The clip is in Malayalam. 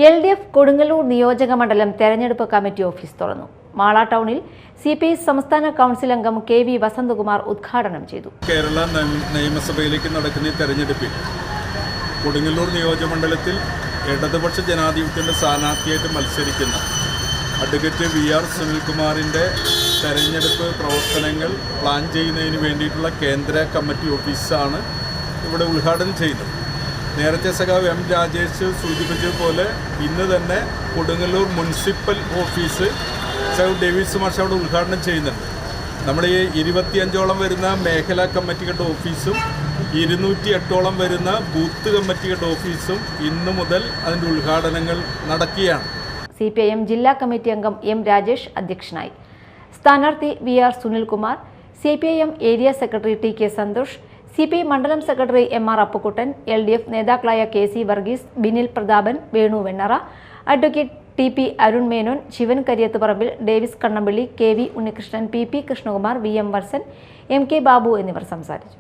LDF കൊടുങ്ങല്ലൂർ നിയോജക മണ്ഡലം തെരഞ്ഞെടുപ്പ് കമ്മിറ്റി ഓഫീസ് തുറന്നു. മാള ടൗണിൽ CPI സംസ്ഥാന കൗൺസിൽ അംഗം KV വസന്തകുമാർ ഉദ്ഘാടനം ചെയ്തു. കേരള നിയമസഭയിലേക്ക് നടക്കുന്ന തെരഞ്ഞെടുപ്പിൽ കൊടുങ്ങല്ലൂർ നിയോജക മണ്ഡലത്തിൽ ഇടതുപക്ഷ ജനാധിപത്യത്തിൻ്റെ സ്ഥാനാർത്ഥിയായിട്ട് മത്സരിക്കുന്ന അഡ്വക്കേറ്റ് VR സുനിൽകുമാറിൻ്റെ തെരഞ്ഞെടുപ്പ് പ്രവർത്തനങ്ങൾ പ്ലാൻ ചെയ്യുന്നതിന് വേണ്ടിയിട്ടുള്ള കേന്ദ്ര കമ്മിറ്റി ഓഫീസാണ് ഇവിടെ ഉദ്ഘാടനം ചെയ്യുന്നത്. നേരത്തെ സഖാവ് M രാജേഷ് സൂചിപ്പിച്ചതുപോലെ ഇന്ന് തന്നെ കൊടുങ്ങല്ലൂർ മുനിസിപ്പൽ ഓഫീസ് സഖാവ് ഡേവിസ് മാഷ് അവിടെ ഉദ്ഘാടനം ചെയ്യുന്നുണ്ട്. നമ്മൾ ഈ 25ഓളം വരുന്ന മേഖലാ കമ്മിറ്റികളുടെ ഓഫീസും 208ഓളം വരുന്ന ബൂത്ത് കമ്മിറ്റികളുടെ ഓഫീസും ഇന്നു മുതൽ അതിൻ്റെ ഉദ്ഘാടനങ്ങൾ നടക്കുകയാണ്. CPIM ജില്ലാ കമ്മിറ്റി അംഗം M രാജേഷ് അധ്യക്ഷനായി. സ്ഥാനാർത്ഥി VR Sunilkumar, CPIM area secretary TK Santhosh, CPI മണ്ഡലം സെക്രട്ടറി MR അപ്പുക്കുട്ടൻ, LDF നേതാക്കളായ KC Varghese, Binil Prathapan, Venu Vennara, advocate TP Arun Menon, Sivan Kariyathuparambil, Davis Kannampally, KV Unnikrishnan, PP Krishnakumar, VM Varsan, MK Babu എന്നിവർ സംസാരിച്ചു.